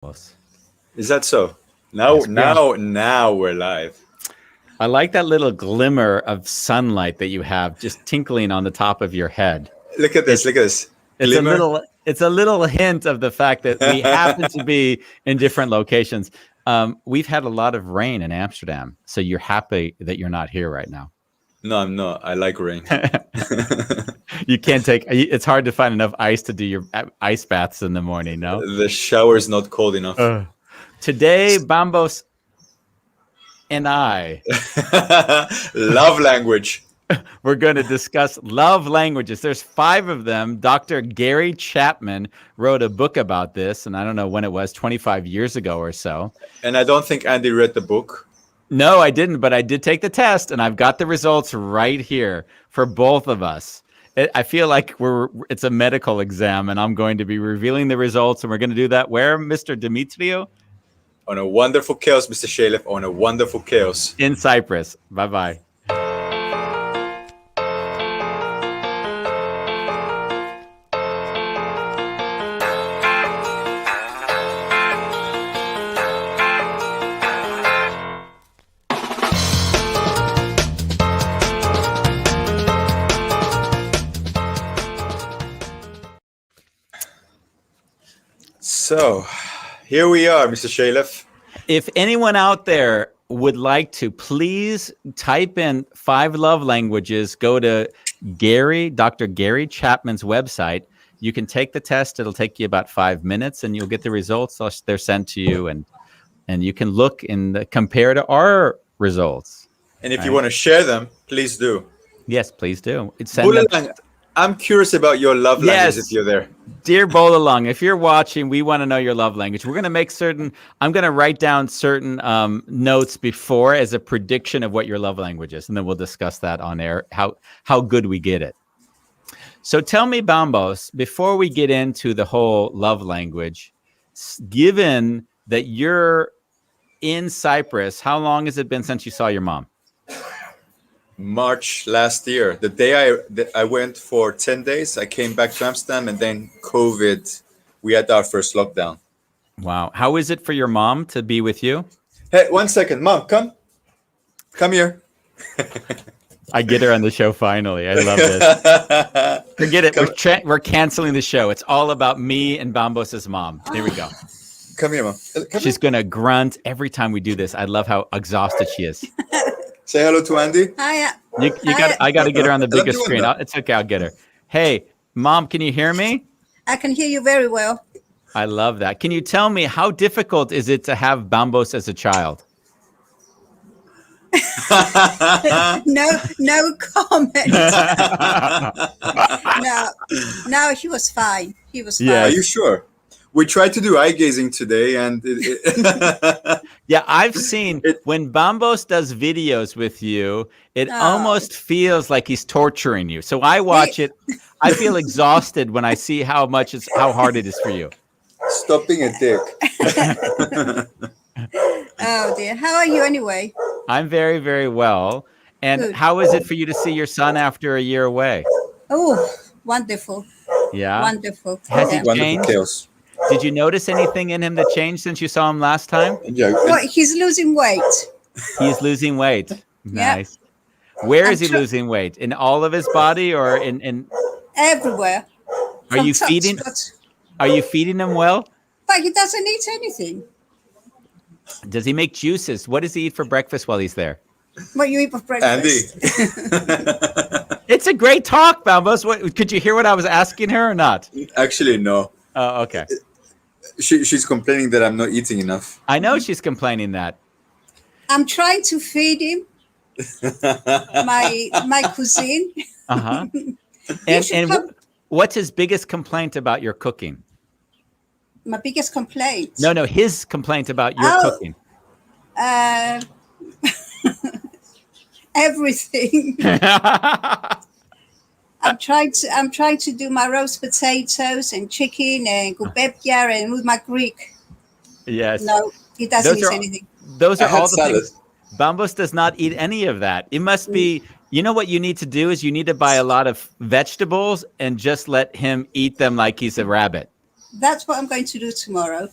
Bambos. Is that so? Now, Yes, we are. now we're live. I like that little glimmer of sunlight that you have just tinkling on the top of your head. Look at this. It's Look at this. it's a Glimmer. little hint of the fact that we happen to be in different locations. We've had a lot of rain in Amsterdam, so you're happy that you're not here right now. No, I'm not. I like rain. You can't take. It's hard to find enough ice to do your ice baths in the morning. No. The shower is not cold enough. Today, Bambos and I, Love language. we're going to discuss love languages. There's 5 of them. Dr. Gary Chapman wrote a book about this, and I don't know when it was, 25 years ago or so. And I don't think Andy read the book. No, I didn't, but I did take the test, and I've got the results right here for both of us. I feel like it's a medical exam, and I'm going to be revealing the results, and we're going to do that where, Mr. Demetrio? On a wonderful chaos, Mr. Shalev. On a wonderful chaos. In Cyprus. Bye-bye. So, here we are, Mr. Shalev. If anyone out there would like to, please type in 5 love languages. Go to Dr. Gary Chapman's website. You can take the test. It'll take you about 5 minutes, and you'll get the results. They're sent to you, and you can look and compare to our results. And if you want to share them, please do. Yes, please do. Send them. I'm curious about your love language if you're there. Dear Bolalong, if you're watching, we want to know your love language. We're going to make I'm going to write down certain notes before as a prediction of what your love language is, and then we'll discuss that on air, how good we get it. So tell me, Bambos, before we get into the whole love language, given that you're in Cyprus, how long has it been since you saw your mom? March last year, the day I went for 10 days, I came back to Amsterdam, and then COVID, we had our first lockdown. Wow. How is it for your mom to be with you? Hey, 1 second. Mom, come here. I get her on the show finally. I love this. Forget it. We're canceling the show. It's all about me and Bambos' mom. Here we go. Come here, Mom. She's going to grunt every time we do this. I love how exhausted she is. Say hello to Andy. Hiya. I got to get her on the biggest screen. It's okay. I'll get her. Hey, Mom, can you hear me? I can hear you very well. I love that. Can you tell me how difficult is it to have Bambos as a child? No comment. No, he was fine. He was fine. Yeah, are you sure? We tried to do eye gazing today, and yeah, I've seen when Bambos does videos with you, it almost feels like he's torturing you. So I watch it. I feel exhausted when I see how hard it is for you. Stop being a dick. Oh dear. How are you anyway? I'm very, very well. And Good. How is it for you to see your son after a year away? Oh, wonderful. Yeah. Wonderful. Has he Yeah. Wonderful changed? chaos. Did you notice anything in him that changed since you saw him last time? Yeah. Well, he's losing weight. He's losing weight. Nice. Where is he losing weight? In all of his body or in Everywhere. Are you feeding him well? But he doesn't eat anything. Does he make juices? What does he eat for breakfast while he's there? What you eat for breakfast? Andy. It's a great talk, Bambos. Could you hear what I was asking her or not? Actually, no. Oh, okay. She's complaining that I'm not eating enough. I know she's complaining that. I'm trying to feed him my cuisine. Uh-huh. And what's his biggest complaint about your cooking? My biggest complaint. No, his complaint about your cooking. Everything. I'm trying to do my roast potatoes and chicken and gubepia and with my Greek. Yes. No, he doesn't eat anything. Those are all the salad. things. Bambos does not eat any of that. It must be, you know what you need to do is you need to buy a lot of vegetables and just let him eat them like he's a rabbit. That's what I'm going to do tomorrow.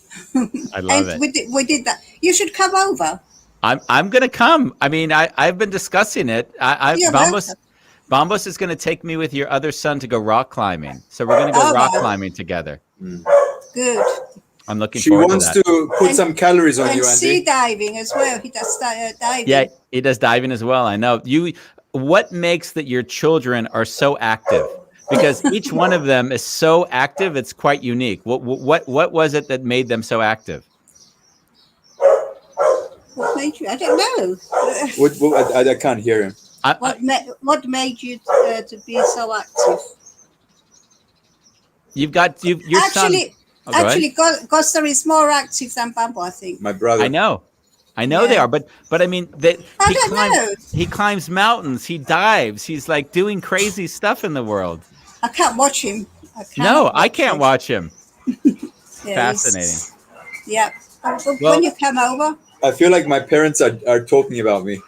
I love And it. we did that. You should come over. I'm gonna come. I mean, I've been discussing it. I You're welcome. Bambos is gonna take me with your other son to go rock climbing. So we're gonna go All rock right. climbing together. Good. I'm looking She forward to wants that. to put some calories on And you, sea Andy. diving as well. He does diving. Yeah, he does diving as well. I know. What makes that your children are so active? Because each one of them is so active, it's quite unique. What was it that made them so active? What made you? I don't know. I can't hear him. What made you to be so active? You're Actually, son. Oh, go ahead. Costa is more active than Bambo, I think. My brother. I know Yeah. they are, but I mean, I don't know. he climbs mountains, he dives, he's like doing crazy stuff in the world. I can't watch him. No, I can't watch him. Yeah, Fascinating. Yeah. Well- When you come over, I feel like my parents are talking about me.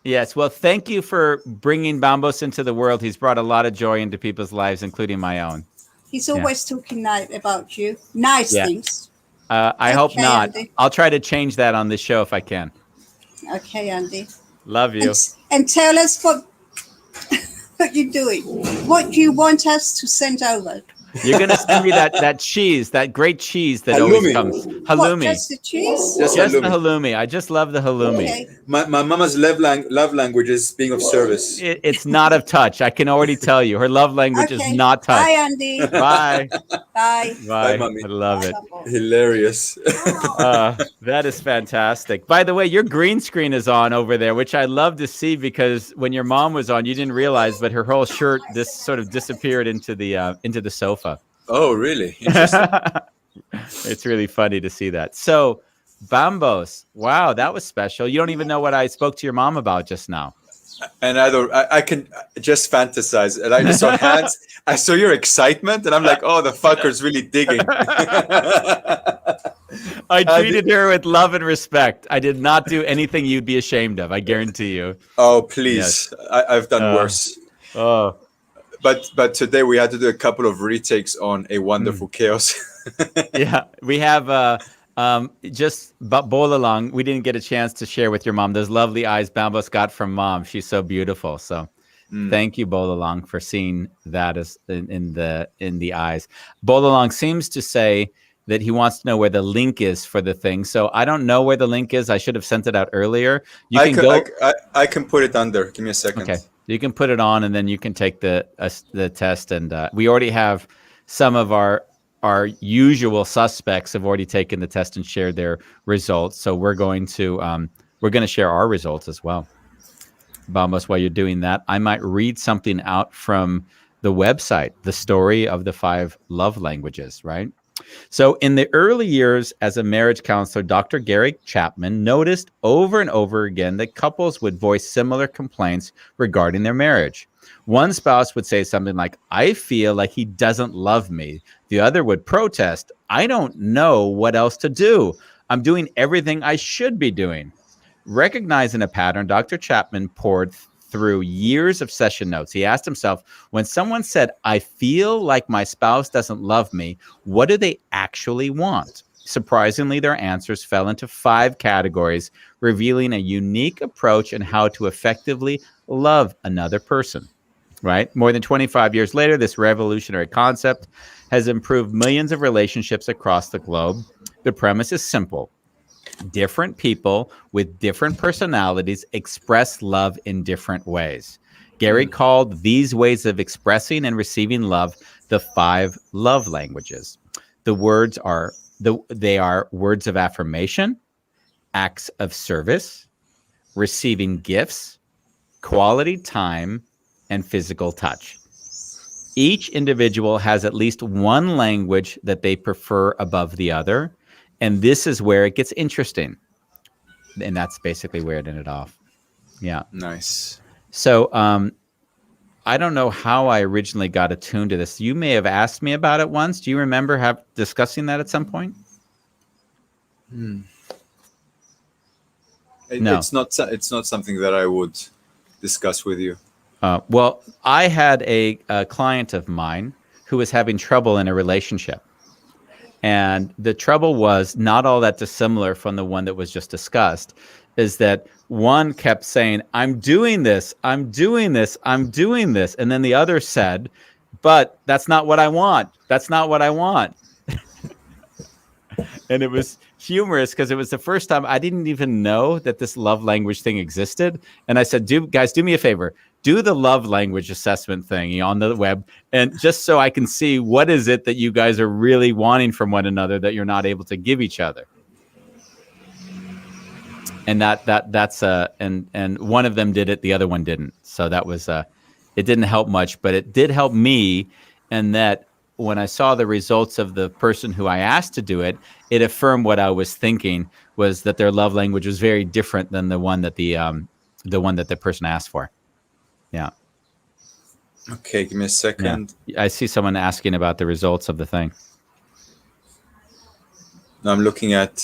Yes. Well, thank you for bringing Bambos into the world. He's brought a lot of joy into people's lives, including my own. he's always talking about you. Nice things. I hope Okay, not. Andy. I'll try to change that on this show if I can. Okay, Andy. Love you. And tell us what you're doing. What do you want us to send over? You're going to send me that cheese, that great cheese that Halloumi. always comes. What, Halloumi. just the cheese? Just Just the halloumi. halloumi. I just love the halloumi. Okay. My mama's love language is being of service. It's not of touch. I can already tell you. Her love language is not touch. Bye, Andy. Bye. Bye. Bye. Mommy. I love it. Hilarious. That is fantastic. By the way, your green screen is on over there, which I love to see because when your mom was on, you didn't realize, but her whole shirt sort of disappeared into the sofa. Oh, really? Interesting. It's really funny to see that. So, Bambos, wow, that was special. You don't even know what I spoke to your mom about just now. And I can just fantasize. And I just saw hands. I saw your excitement, and I'm like, oh, the fucker's really digging. I treated her with love and respect. I did not do anything you'd be ashamed of. I guarantee you. Oh, please. Yes. I've done worse. Oh, But today we had to do a couple of retakes on A Wonderful Chaos. yeah. We have just Bolalong. We didn't get a chance to share with your mom those lovely eyes Bambos got from mom. She's so beautiful. So thank you, Bolalong, for seeing that as in the eyes. Bolalong seems to say that he wants to know where the link is for the thing. So I don't know where the link is. I should have sent it out earlier. I can put it under. Give me a second. Okay. You can put it on, and then you can take the test. And we already have some of our usual suspects have already taken the test and shared their results. So we're going to share our results as well. Bambos, while you're doing that, I might read something out from the website, the story of the 5 love languages, right? So in the early years as a marriage counselor, Dr. Gary Chapman noticed over and over again that couples would voice similar complaints regarding their marriage. One spouse would say something like, I feel like he doesn't love me. The other would protest, I don't know what else to do. I'm doing everything I should be doing. Recognizing a pattern, Dr. Chapman poured through years of session notes. He asked himself, when someone said, I feel like my spouse doesn't love me, what do they actually want? Surprisingly, their answers fell into 5 categories, revealing a unique approach in how to effectively love another person, right? More than 25 years later, this revolutionary concept has improved millions of relationships across the globe. The premise is simple. Different people with different personalities express love in different ways. Gary called these ways of expressing and receiving love the 5 love languages. The words are words of affirmation, acts of service, receiving gifts, quality time, and physical touch. Each individual has at least one language that they prefer above the other. And this is where it gets interesting. And that's basically where it ended off. Yeah. Nice. So I don't know how I originally got attuned to this. You may have asked me about it once. Do you remember discussing that at some point? No. It's not something that I would discuss with you. Well, I had a client of mine who was having trouble in a relationship. And the trouble was not all that dissimilar from the one that was just discussed, is that one kept saying, I'm doing this, I'm doing this, I'm doing this. And then the other said, but that's not what I want. That's not what I want. And it was humorous because it was the first time I didn't even know that this love language thing existed. And I said, guys, do me a favor. Do the love language assessment thing on the web, and just so I can see what is it that you guys are really wanting from one another that you're not able to give each other. And that's and one of them did it, the other one didn't. So that was it didn't help much, but it did help me. And that when I saw the results of the person who I asked to do it, it affirmed what I was thinking, was that their love language was very different than the one that the person asked for. Yeah. Okay, give me a second. Yeah. I see someone asking about the results of the thing. Now I'm looking at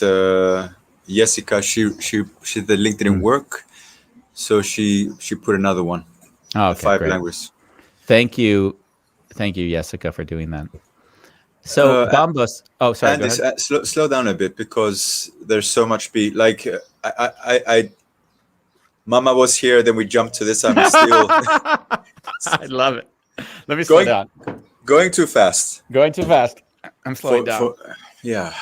Jessica. She the link didn't work, so she put another one. Oh, okay, 5 great. languages. Thank you, Jessica, for doing that. So Bambos. Oh, sorry. Andy, go ahead. slow down a bit, because there's so much like I Mama was here, then we jumped to this. I'm still. I love it. Let me slow down. Going too fast. Going too fast. I'm slowing down. Yeah.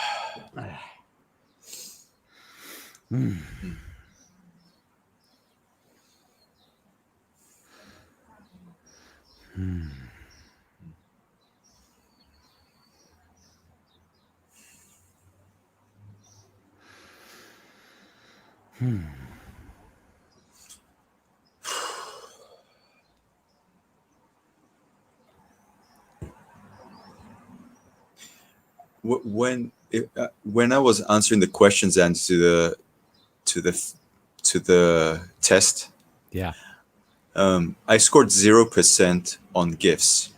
When I was answering the questions and to the test, yeah, I scored 0% on gifts,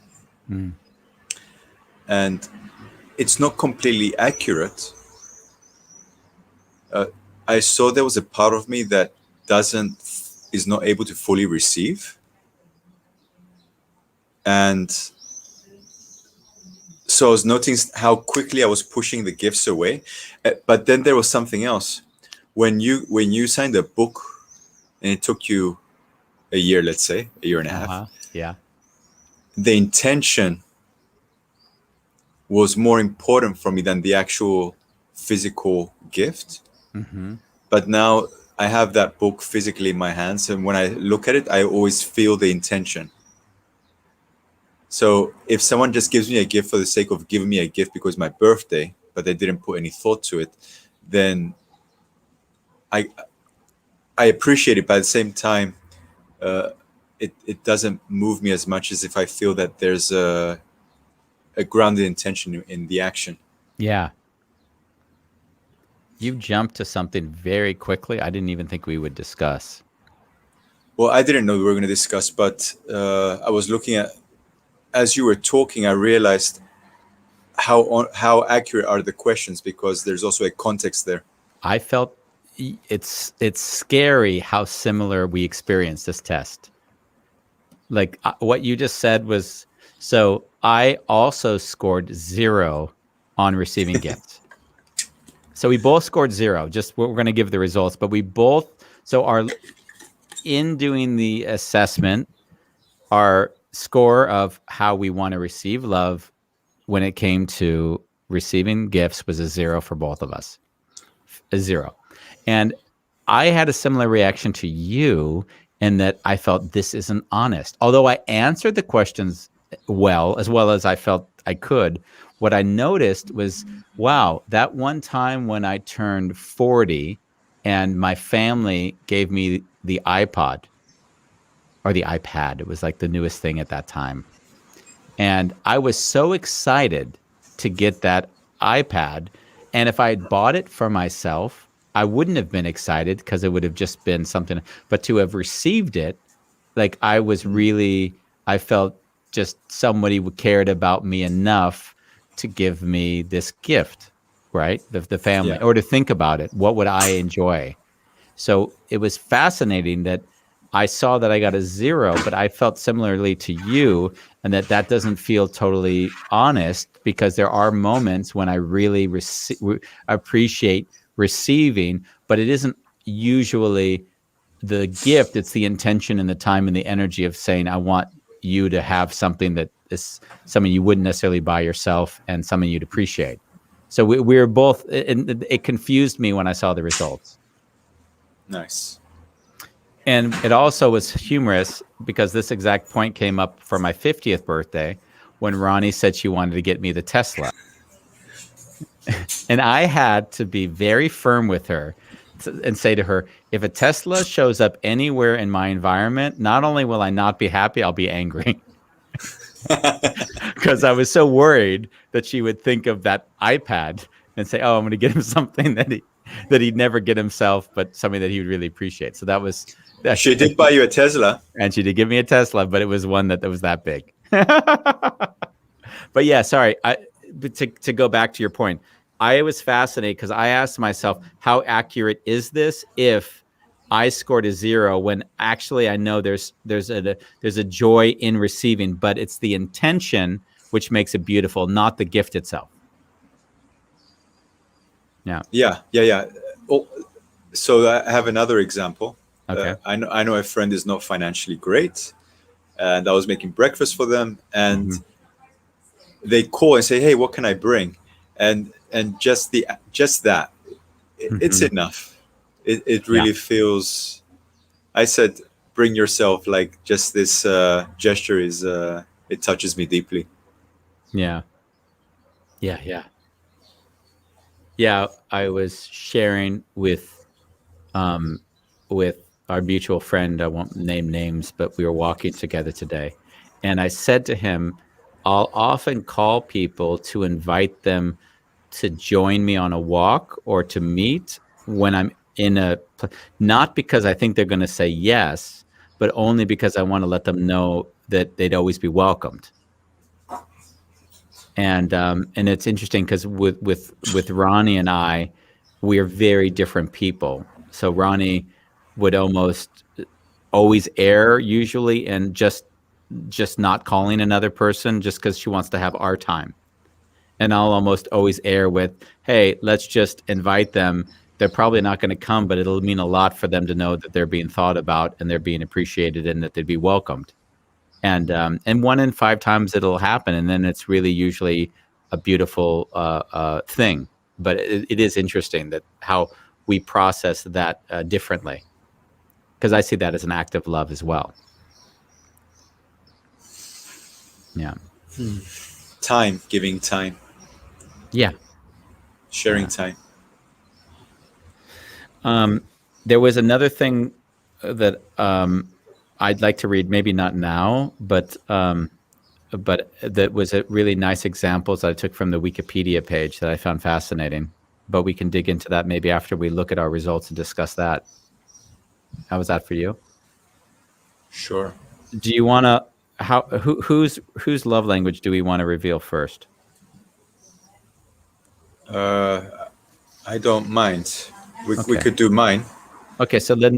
and it's not completely accurate. I saw there was a part of me that is not able to fully receive, and so I was noticing how quickly I was pushing the gifts away. But then there was something else. When you signed a book and it took you a year, let's say, a year and a half, yeah, the intention was more important for me than the actual physical gift. But now I have that book physically in my hands, and when I look at it, I always feel the intention. So if someone just gives me a gift for the sake of giving me a gift because it's my birthday, but they didn't put any thought to it, then I appreciate it. But at the same time, it doesn't move me as much as if I feel that there's a grounded intention in the action. Yeah. You jumped to something very quickly I didn't even think we would discuss. Well, I didn't know we were going to discuss, but I was looking at, as you were talking, I realized how accurate are the questions, because there's also a context there. I felt it's scary how similar we experienced this test. Like what you just said was, so I also scored 0 on receiving gifts. So we both scored 0. Just we're going to give the results, but we both, so our, in doing the assessment, our score of how we want to receive love when it came to receiving gifts was a 0 for both of us. A 0. And I had a similar reaction to you in that I felt this isn't honest. Although I answered the questions well as I felt I could, what I noticed was, wow, that one time when I turned 40 and my family gave me the iPod or the iPad, it was like the newest thing at that time. And I was so excited to get that iPad. And if I had bought it for myself, I wouldn't have been excited because it would have just been something. But to have received it, like I felt just somebody cared about me enough to give me this gift, right? The family, or to think about it. What would I enjoy? So it was fascinating that I saw that I got a 0, but I felt similarly to you, and that doesn't feel totally honest, because there are moments when I really appreciate receiving, but it isn't usually the gift. It's the intention and the time and the energy of saying, I want you to have something that is something you wouldn't necessarily buy yourself and something you'd appreciate. So we were both, and it confused me when I saw the results. Nice. And it also was humorous because this exact point came up for my 50th birthday when Ronnie said she wanted to get me the Tesla. And I had to be very firm with her and say to her, if a Tesla shows up anywhere in my environment, not only will I not be happy, I'll be angry. Because I was so worried that she would think of that iPad and say, oh, I'm going to get him something that he'd never get himself, but something that he would really appreciate. So that was... She did buy you a Tesla. And she did give me a Tesla, but it was one that was that big. But yeah, sorry. To go back to your point, I was fascinated because I asked myself, how accurate is this if I scored a 0 when actually I know there's a joy in receiving, but it's the intention which makes it beautiful, not the gift itself. Yeah. Oh, so I have another example. Okay. I know a friend is not financially great, and I was making breakfast for them, and they call and say, "Hey, what can I bring?" And just that, it's enough. It really feels. I said, "Bring yourself." Like, just this gesture is it touches me deeply. Yeah. I was sharing with our mutual friend. I won't name names, but we were walking together today, and I said to him, I'll often call people to invite them to join me on a walk or to meet when I'm in not because I think they're going to say yes, but only because I want to let them know that they'd always be welcomed. And it's interesting because with Ronnie and I, we are very different people. So Ronnie would almost always err usually and just not calling another person just because she wants to have our time. And I'll almost always err with, hey, let's just invite them. They're probably not going to come, but it'll mean a lot for them to know that they're being thought about and they're being appreciated and that they'd be welcomed. And 1 in 5 times it'll happen, and then it's really usually a beautiful thing. But it is interesting that how we process that differently, because I see that as an act of love as well. Yeah. Time, giving time. Yeah. Sharing time. There was another thing that I'd like to read, maybe not now, but that was a really nice examples that I took from the Wikipedia page that I found fascinating. But we can dig into that maybe after we look at our results and discuss that. How was that for you? Sure. Do you want to? Whose love language do we want to reveal first? I don't mind. We could do mine. Okay, so then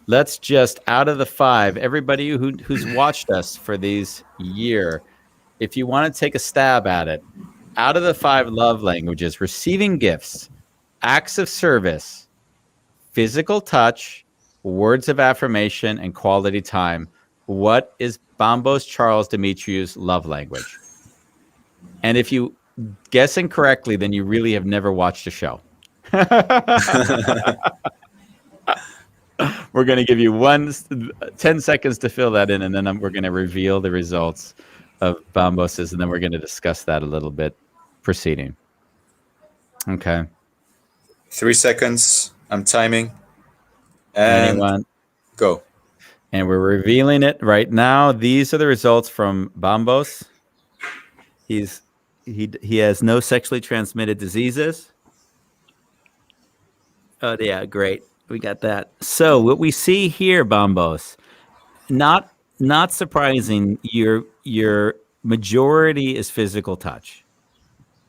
let's just, out of the 5, everybody who's watched us for these year, if you want to take a stab at it, out of the 5 love languages, receiving gifts, acts of service, physical touch, words of affirmation, and quality time, what is Bambos Charles Demetriou's love language? And if you guess incorrectly, then you really have never watched a show. We're going to give you 10 seconds to fill that in, and then we're going to reveal the results of Bambos's, and then we're going to discuss that a little bit proceeding. Okay. 3 seconds. I'm timing. And anyone? Go. And we're revealing it right now. These are the results from Bambos. He has no sexually transmitted diseases. Oh yeah, great. We got that. So what we see here, Bambos, not surprising. Your majority is physical touch.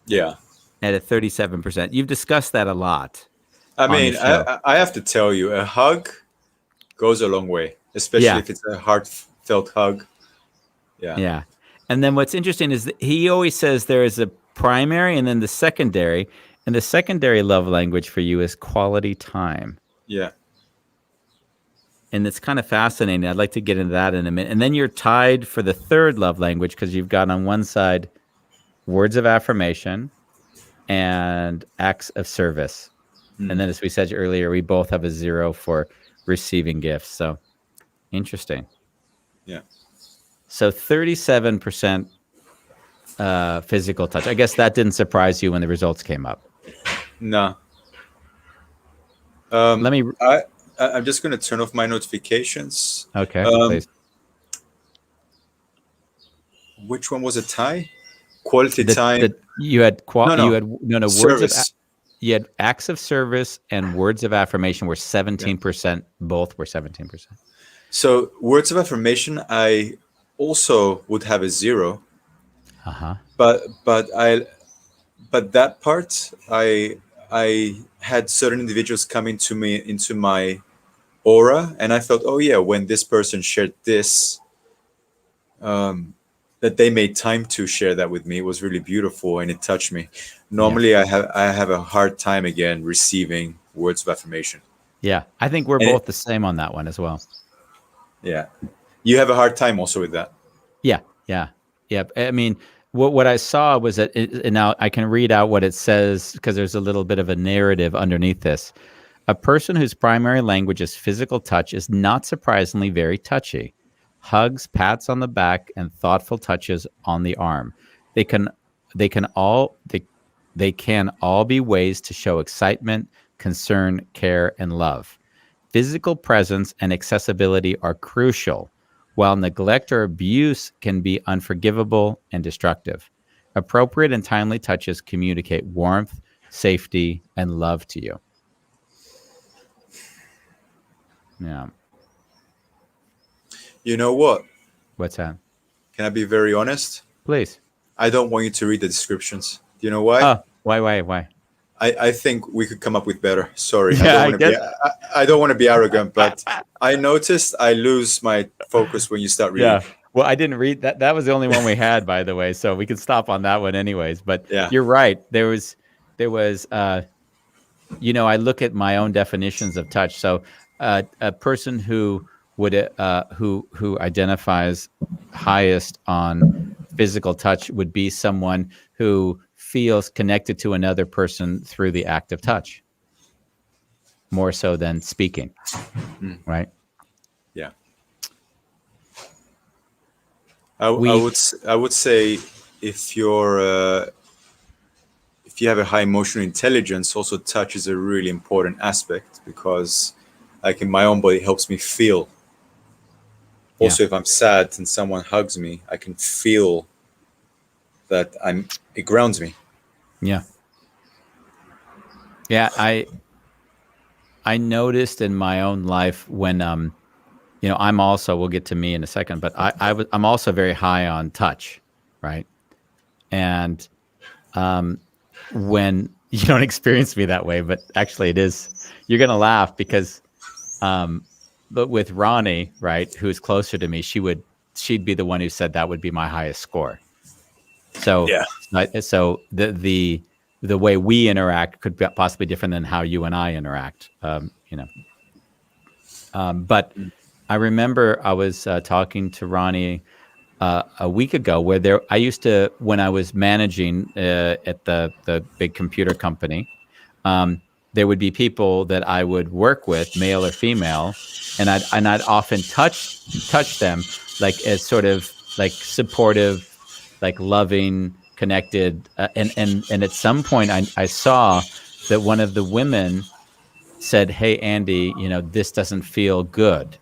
Yeah. At a 37%. You've discussed that a lot. I mean, I have to tell you, a hug goes a long way. especially Yeah. if it's a heartfelt hug. Yeah. Yeah. And then what's interesting is that he always says there is a primary and then the secondary. And the secondary love language for you is quality time. Yeah. And it's kind of fascinating. I'd like to get into that in a minute. And then you're tied for the third love language because you've got on one side words of affirmation and acts of service. And then, as we said earlier, we both have a 0 for receiving gifts. So interesting. Yeah. So 37% physical touch. I guess that didn't surprise you when the results came up. No. Let me. I'm just going to turn off my notifications. Okay, please. Which one was a tie? Quality time. You had No. You had words Service. you had acts of service and words of affirmation were 17%. Both were 17%. So words of affirmation, I also would have a 0. But that part, I had certain individuals come into my aura, and I felt, oh yeah, when this person shared this, that they made time to share that with me. It was really beautiful and it touched me. Normally, I have a hard time again receiving words of affirmation. Yeah, I think we're both the same on that one as well. Yeah, you have a hard time also with that. Yeah. I mean, what I saw was that, and now I can read out what it says because there's a little bit of a narrative underneath this. A person whose primary language is physical touch is not surprisingly very touchy. Hugs, pats on the back, and thoughtful touches on the arm. They can all be ways to show excitement, concern, care, and love. Physical presence and accessibility are crucial, while neglect or abuse can be unforgivable and destructive. Appropriate and timely touches communicate warmth, safety, and love to you. Yeah. You know what? What's that? Can I be very honest? Please. I don't want you to read the descriptions. Do you know why? Oh, why? I think we could come up with better. Sorry. Yeah, I don't want to be arrogant, but I noticed I lose my focus when you start reading. Yeah. Well, I didn't read that. That was the only one we had, by the way. So we can stop on that one anyways. But You're right. There was, I look at my own definitions of touch. So a person who would, who identifies highest on physical touch would be someone who feels connected to another person through the act of touch, more so than speaking, right? Yeah. I would say if you have a high emotional intelligence, also touch is a really important aspect because, like in my own body, it helps me feel. Also, if I'm sad and someone hugs me, I can feel that it grounds me. Yeah. I noticed in my own life when I'm also, we'll get to me in a second, but I'm also very high on touch, right? And when you don't experience me that way, but actually it is, you're gonna laugh because but with Ronnie, right, who's closer to me, she'd be the one who said that would be my highest score. So so the way we interact could be possibly different than how you and I interact, but I remember I was talking to Ronnie a week ago where I used to, when I was managing at the big computer company, there would be people that I would work with, male or female, and I'd often touch them like as sort of like supportive, like loving, connected, and at some point I saw that one of the women said, "Hey Andy, this doesn't feel good,"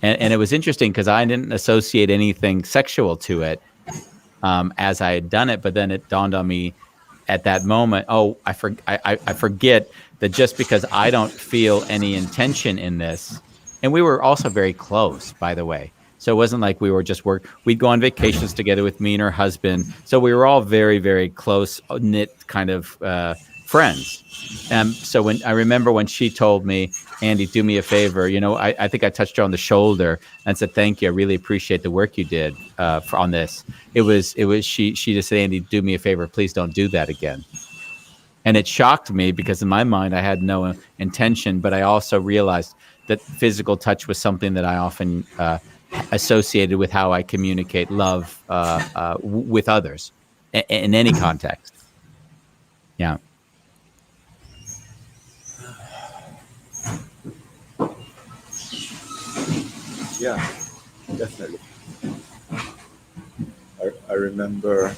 and it was interesting because I didn't associate anything sexual to it as I had done it, but then it dawned on me at that moment, I forget that just because I don't feel any intention in this, and we were also very close, by the way. So it wasn't like we were just we'd go on vacations together with me and her husband. So we were all very, very close knit kind of friends. So when I remember when she told me, Andy, do me a favor, I think I touched her on the shoulder and said, thank you. I really appreciate the work you did on this. She just said, Andy, do me a favor. Please don't do that again. And it shocked me because in my mind, I had no intention, but I also realized that physical touch was something that I often associated with how I communicate love with others in any context. Yeah. Yeah, definitely. I remember.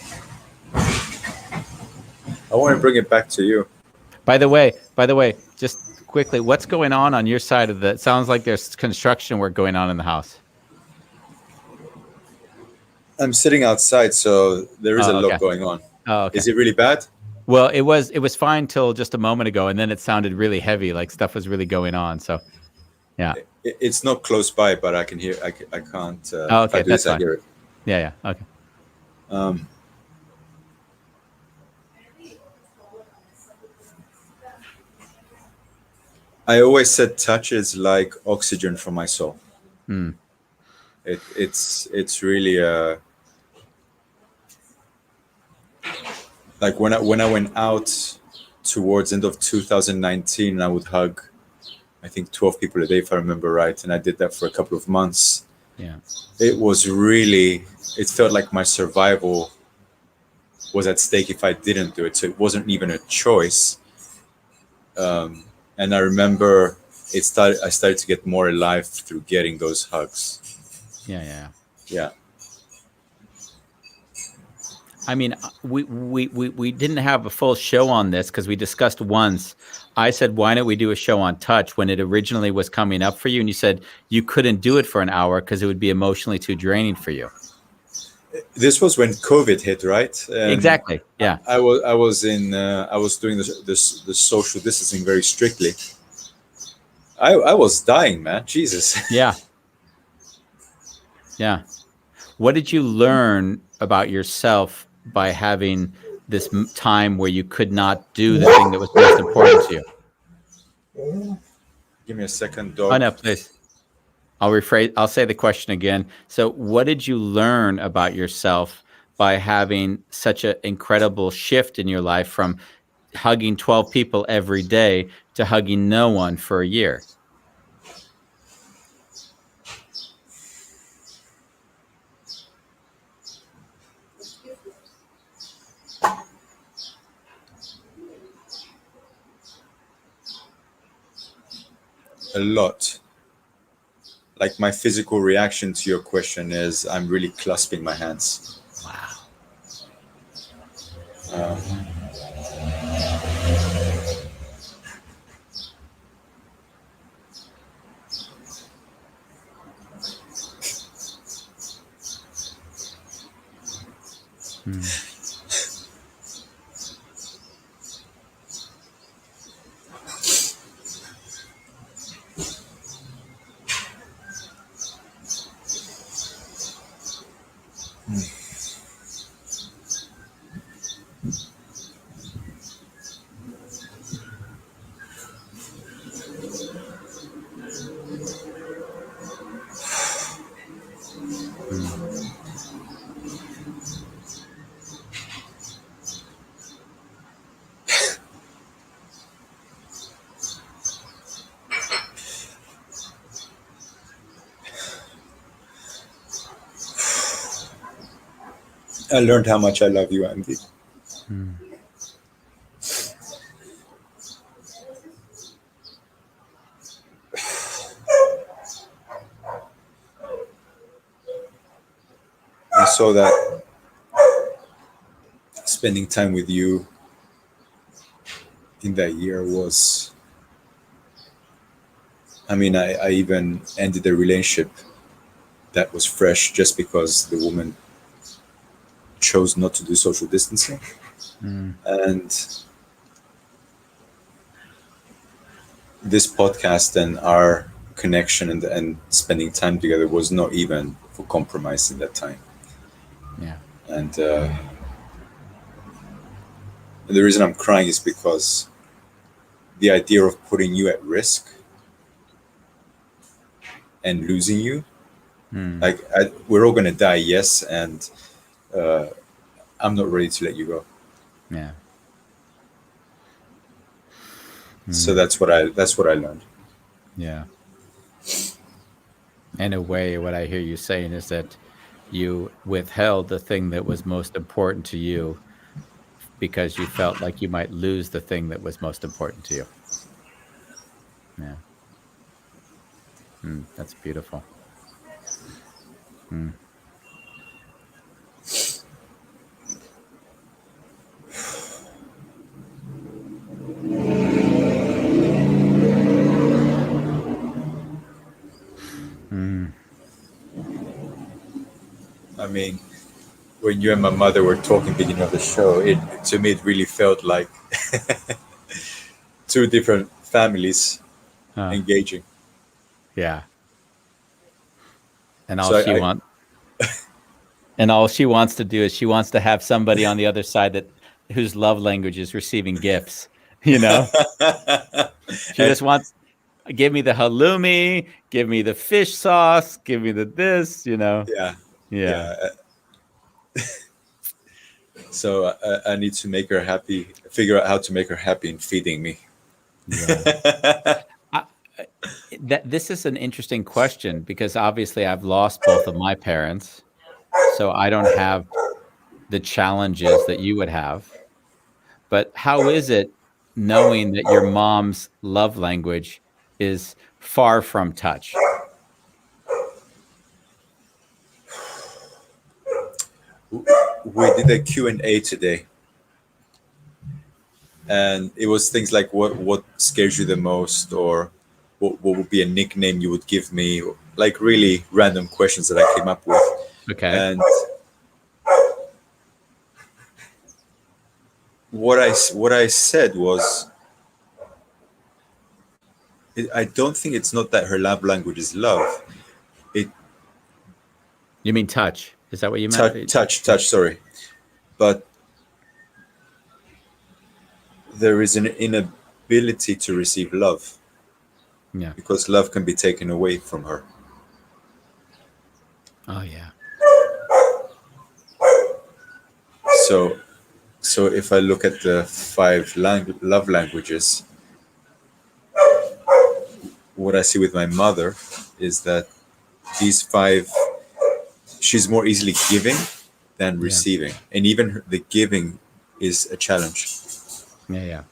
I want to bring it back to you. By the way, just quickly, what's going on your side of the? It sounds like there's construction work going on in the house. I'm sitting outside, so there is a lot okay. going on. Oh, okay. Is it really bad? Well, it was fine till just a moment ago, and then it sounded really heavy, like stuff was really going on. So, yeah. It's not close by, but I can hear. I can't. Oh, okay, that's fine. I hear it. Yeah. Okay. I always said touch is like oxygen for my soul. It's really like when I went out towards end of 2019, I would hug, I think 12 people a day if I remember right, and I did that for a couple of months. Yeah. It was really. It felt like my survival was at stake if I didn't do it. So it wasn't even a choice. And I remember I started to get more alive through getting those hugs. Yeah. I mean, we didn't have a full show on this because we discussed once. I said, why don't we do a show on touch when it originally was coming up for you? And you said you couldn't do it for an hour because it would be emotionally too draining for you. This was when COVID hit, right? Exactly. Yeah. I was doing the social distancing very strictly. I was dying, man. Jesus. Yeah. What did you learn about yourself by having this time where you could not do the thing that was most important to you? Give me a second, dog. Oh, no, please. I'll say the question again. So what did you learn about yourself by having such an incredible shift in your life from hugging 12 people every day to hugging no one for a year? A lot. Like my physical reaction to your question is I'm really clasping my hands. Wow. I learned how much I love you, Andy. I saw that spending time with you in that year was, I mean, I even ended a relationship that was fresh just because the woman chose not to do social distancing. And this podcast and our connection and spending time together was not even for compromise in that time. Yeah. And And the reason I'm crying is because the idea of putting you at risk and losing you, like we're all gonna die, yes, and I'm not ready to let you go. Yeah. So that's what I learned. Yeah. In a way, what I hear you saying is that you withheld the thing that was most important to you because you felt like you might lose the thing that was most important to you. Yeah. That's beautiful. I mean, when you and my mother were talking beginning of the show, it to me it really felt like two different families engaging. Yeah. And all So she I wants and all she wants to do is she wants to have somebody on the other side that whose love language is receiving gifts, you know? She and just wants give me the halloumi, give me the fish sauce, give me the this, you know. yeah, Yeah. yeah. So I need to make her happy. Figure out how to make her happy in feeding me. Yeah. This is an interesting question because obviously I've lost both of my parents, so I don't have the challenges that you would have. But how is it knowing that your mom's love language is far from touch? We did a Q&A today, and it was things like what scares you the most, or what would be a nickname you would give me, like really random questions that I came up with. Okay. And what I said was, I don't think it's not that her love language is love. It You mean touch? Is that what you meant? touch. Sorry, but there is an inability to receive love Yeah. because love can be taken away from her. Oh yeah. So, so if I look at the five love languages, what I see with my mother is that these five, she's more easily giving than Yeah. receiving, and even the giving is a challenge. Yeah. Yeah.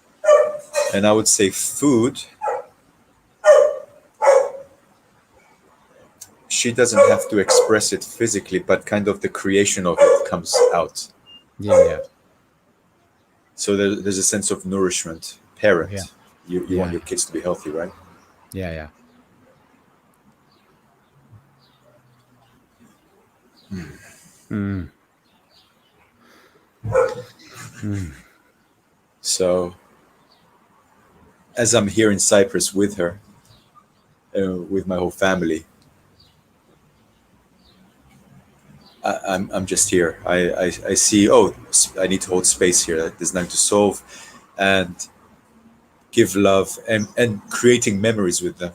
And I would say food, she doesn't have to express it physically, but kind of the creation of it comes out. Yeah. Yeah. So there's a sense of nourishment. Parent, Yeah. you want your kids to be healthy, right? Yeah. Yeah. So as I'm here in Cyprus with her, with my whole family, I'm just here. I see, oh, I need to hold space here. There's nothing to solve, and give love and creating memories with them.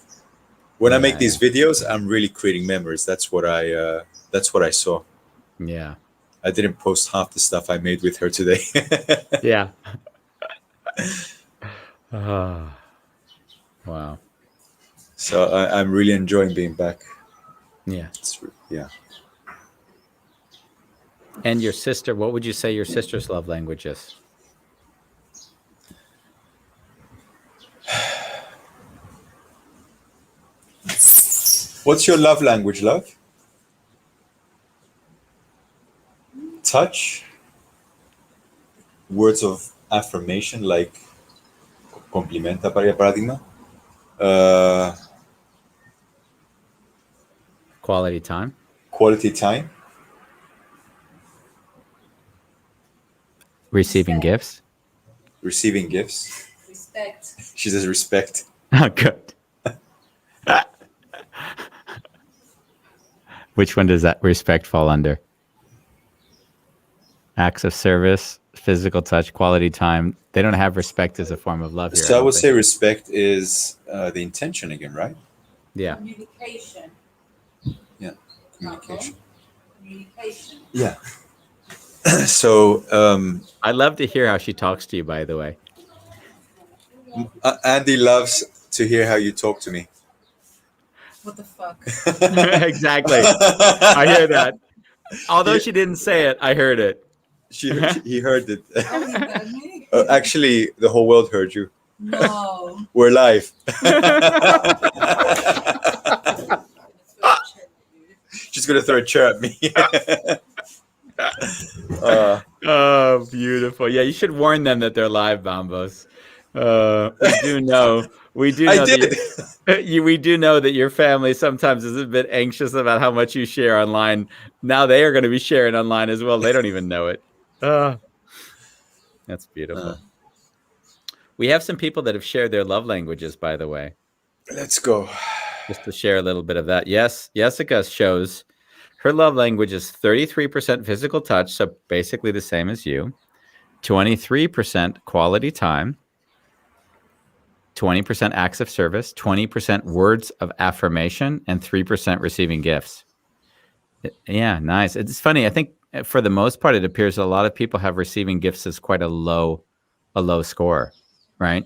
When I make Yeah. these videos, I'm really creating memories. That's what I saw. Yeah. I didn't post half the stuff I made with her today. Yeah. Oh, wow. So I'm really enjoying being back. Yeah. Yeah. And your sister, what would you say your sister's love language is? What's your love language, love? Touch. Words of affirmation, like complimenta para paradigma. Quality time? Quality time. Receiving gifts? Receiving gifts. Respect. She says respect. Oh, good. Which one does that respect fall under? Acts of service, physical touch, quality time. They don't have respect as a form of love here. So I would say respect is the intention again, right? Yeah. Communication. Yeah, communication. Communication. Yeah. So I love to hear how she talks to you, by the way. Andy loves to hear how you talk to me. What the fuck? Exactly. I hear that. Although Yeah. she didn't say it, I heard it. He heard it. Oh, you heard me? Actually, the whole world heard you. No. We're live. She's gonna throw a chair at me. Oh, beautiful. Yeah, you should warn them that they're live, Bambos. We do know. We do I know did. we do know that your family sometimes is a bit anxious about how much you share online. Now they are going to be sharing online as well. They don't even know it. That's beautiful. We have some people that have shared their love languages, by the way. Let's go. Just to share a little bit of that. Yes, Jessica shows her love language is 33% physical touch, so basically the same as you. 23% quality time. 20% acts of service, 20% words of affirmation, and 3% receiving gifts. Yeah, nice. It's funny. I think for the most part, it appears a lot of people have receiving gifts as quite a low score, right?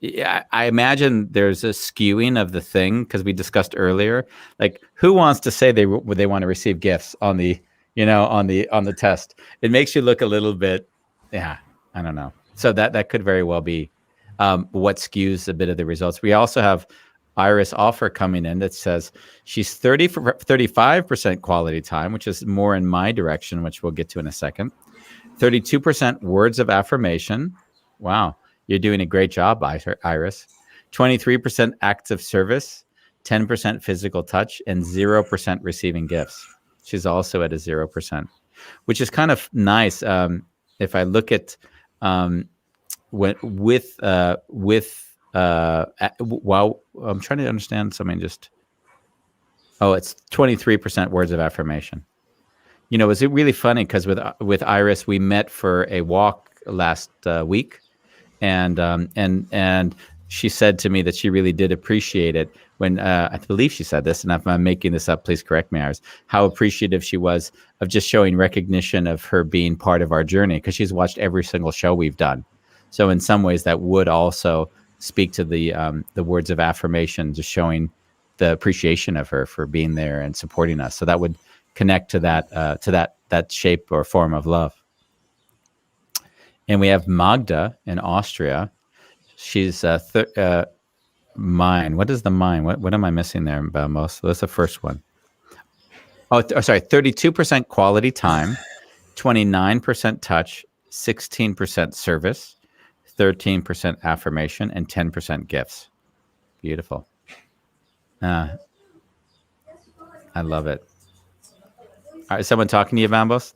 Yeah, I imagine there's a skewing of the thing because we discussed earlier. Like, who wants to say they want to receive gifts on the on the test? It makes you look a little bit, yeah. I don't know. So that could very well be what skews a bit of the results. We also have Iris Offer coming in that says she's 35% quality time, which is more in my direction, which we'll get to in a second. 32% words of affirmation. Wow. You're doing a great job, Iris. 23% acts of service, 10% physical touch, and 0% receiving gifts. She's also at a 0%, which is kind of nice. If I look at while I'm trying to understand something, it's 23% words of affirmation. Was it really funny because with Iris we met for a walk last week. And she said to me that she really did appreciate it when I believe she said this, and if I'm making this up, please correct me, Iris, how appreciative she was of just showing recognition of her being part of our journey because she's watched every single show we've done. So in some ways that would also speak to the words of affirmation, just showing the appreciation of her for being there and supporting us. So that would connect to that shape or form of love. And we have Magda in Austria. She's mine. What is the mine? What am I missing there, Bambos? So that's the first one. Sorry, 32% quality time, 29% touch, 16% service, 13% affirmation, and 10% gifts. Beautiful. I love it. All right, is someone talking to you, Bambos?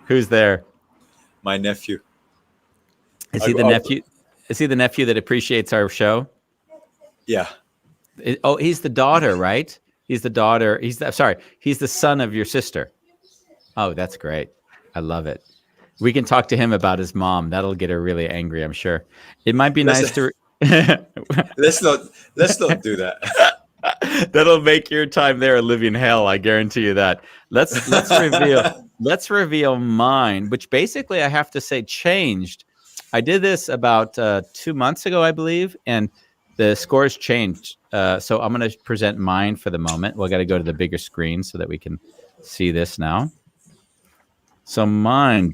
Who's there? My nephew. Is he the nephew? Is he the nephew that appreciates our show? Yeah. He's the daughter, right? He's the daughter. He's the son of your sister. Oh, that's great. I love it. We can talk to him about his mom. That'll get her really angry, I'm sure. It might be nice to. Let's not do that. That'll make your time there a living hell. I guarantee you that. Let's reveal mine, which basically I have to say changed. I did this about 2 months ago, I believe, and the scores changed. So I'm going to present mine for the moment. We'll got to go to the bigger screen so that we can see this now. So mine,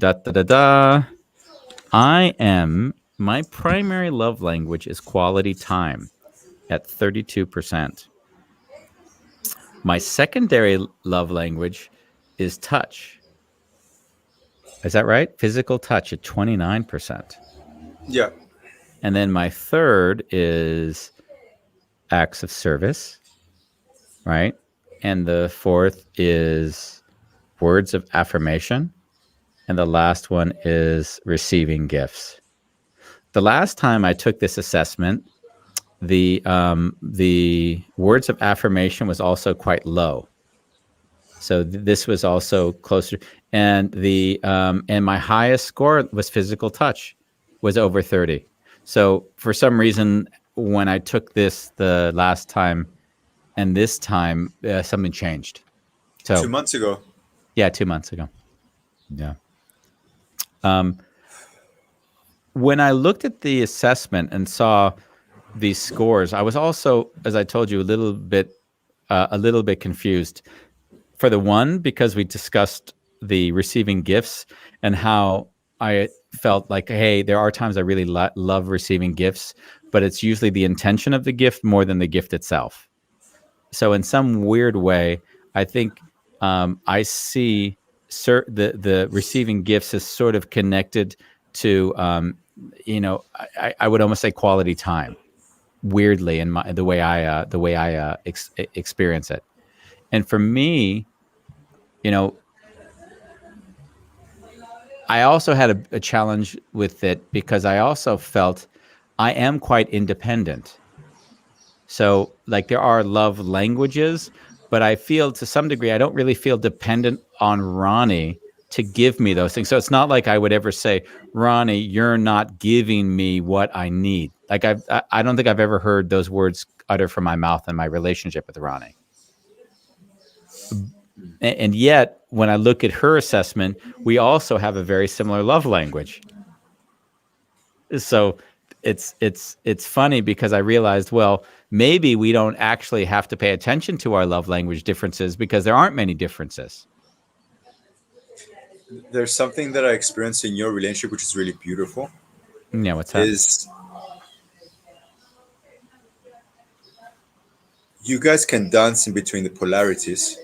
my primary love language is quality time at 32%. My secondary love language is touch. Is that right? Physical touch at 29%. Yeah. And then my third is acts of service, right? And the fourth is words of affirmation. And the last one is receiving gifts. The last time I took this assessment, the words of affirmation was also quite low. So this was also closer, and and my highest score was physical touch, was over 30. So for some reason, when I took this the last time and this time, something changed. So 2 months ago. yeah, 2 months ago. Yeah. When I looked at the assessment and saw these scores, I was also, as I told you, a little bit confused. For the one, because we discussed the receiving gifts and how I felt like, hey, there are times I really love receiving gifts, but it's usually the intention of the gift more than the gift itself. So in some weird way, I think I see the receiving gifts as sort of connected to, I would almost say quality time. Weirdly, in the way I experience it, and for me, I also had a challenge with it because I also felt I am quite independent. So, like, there are love languages, but I feel to some degree I don't really feel dependent on Ronnie to give me those things. So it's not like I would ever say, Ronnie, you're not giving me what I need. Like I don't think I've ever heard those words uttered from my mouth in my relationship with Ronnie. And yet, when I look at her assessment, we also have a very similar love language. So it's funny because I realized, well, maybe we don't actually have to pay attention to our love language differences because there aren't many differences. There's something that I experienced in your relationship which is really beautiful. Yeah, what's that? Is you guys can dance in between the polarities.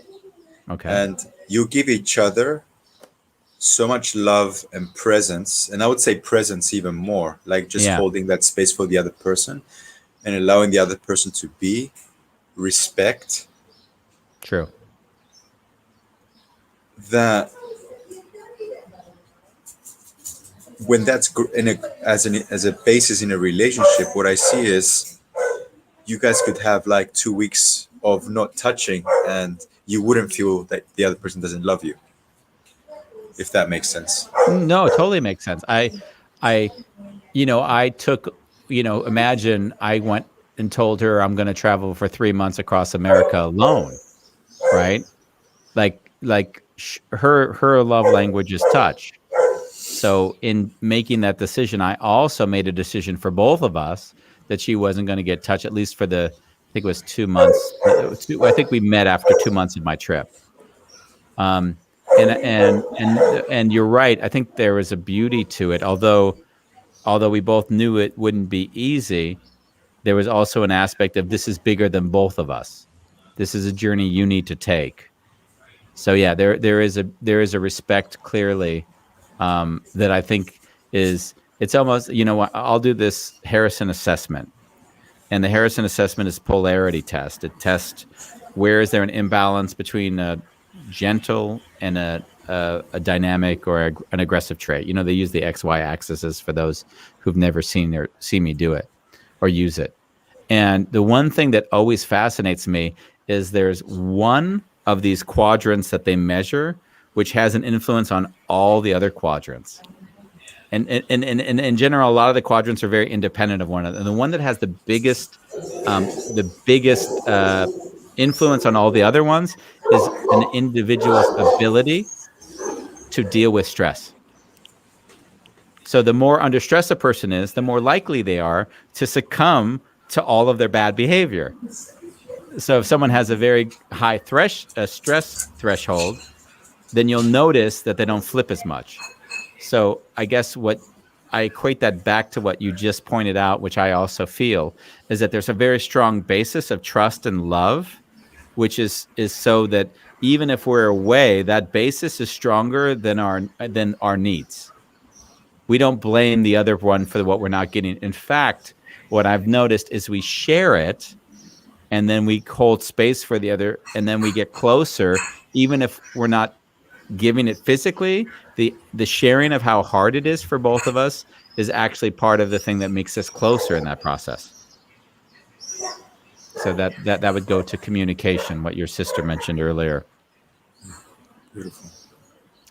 Okay. And you give each other so much love and presence, and I would say presence even more, like just holding that space for the other person and allowing the other person to be, respect. True. That when that's as a basis in a relationship, what I see is you guys could have like 2 weeks of not touching and you wouldn't feel that the other person doesn't love you, if that makes sense. No, it totally makes sense. I took, imagine I went and told her I'm going to travel for 3 months across America alone, right? Her love language is touch. So in making that decision, I also made a decision for both of us that she wasn't going to get touch, at least for I think it was 2 months. I think we met after 2 months of my trip. And you're right. I think there was a beauty to it. Although we both knew it wouldn't be easy, there was also an aspect of this is bigger than both of us. This is a journey you need to take. So yeah, there is a respect clearly that I think it's almost, I'll do this Harrison assessment. And the Harrison assessment is polarity test. It tests where is there an imbalance between a gentle and a dynamic or an aggressive trait. They use the XY axes for those who've never seen me do it or use it. And the one thing that always fascinates me is there's one of these quadrants that they measure which has an influence on all the other quadrants. And in general, a lot of the quadrants are very independent of one another. And the one that has the biggest influence on all the other ones is an individual's ability to deal with stress. So the more under stress a person is, the more likely they are to succumb to all of their bad behavior. So if someone has a very high stress threshold, then you'll notice that they don't flip as much. So I guess what I equate that back to what you just pointed out, which I also feel, is that there's a very strong basis of trust and love, which is so that even if we're away, that basis is stronger than our needs. We don't blame the other one for what we're not getting. In fact, what I've noticed is we share it, and then we hold space for the other, and then we get closer, even if we're not giving it physically. The sharing of how hard it is for both of us is actually part of the thing that makes us closer in that process. So that would go to communication, what your sister mentioned earlier. Beautiful.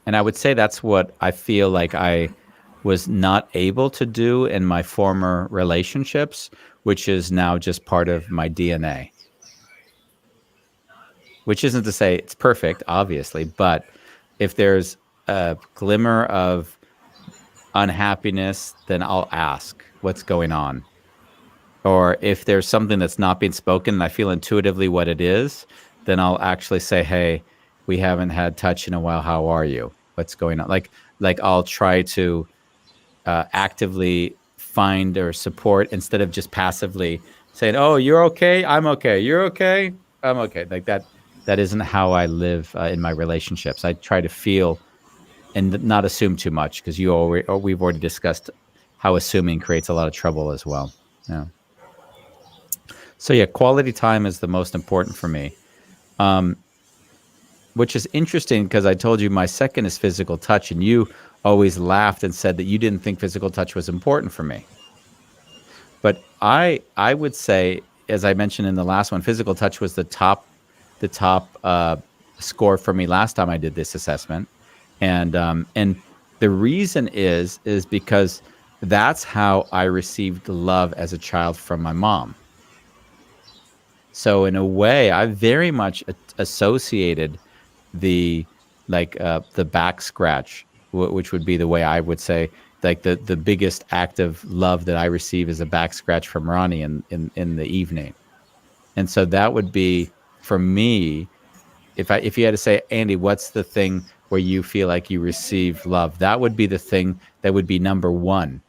And I would say that's what I feel like I was not able to do in my former relationships, which is now just part of my DNA. Which isn't to say it's perfect, obviously, but if there's a glimmer of unhappiness, then I'll ask what's going on. Or if there's something that's not being spoken and I feel intuitively what it is, then I'll actually say, hey, we haven't had touch in a while. How are you? What's going on? Like I'll try to actively find or support instead of just passively saying, oh, you're okay. I'm okay. You're okay. I'm okay. Like that isn't how I live in my relationships. I try to feel and not assume too much because we've already discussed how assuming creates a lot of trouble as well. Yeah. So yeah, quality time is the most important for me, which is interesting because I told you my second is physical touch, and you always laughed and said that you didn't think physical touch was important for me. But I would say, as I mentioned in the last one, physical touch was the top score for me last time I did this assessment, and the reason is because that's how I received love as a child from my mom. So in a way, I very much associated the back scratch, which would be the way I would say, like the biggest act of love that I receive is a back scratch from Ronnie in the evening. And so that would be, for me, if you had to say, Andy, what's the thing where you feel like you receive love? That would be the thing that would be number one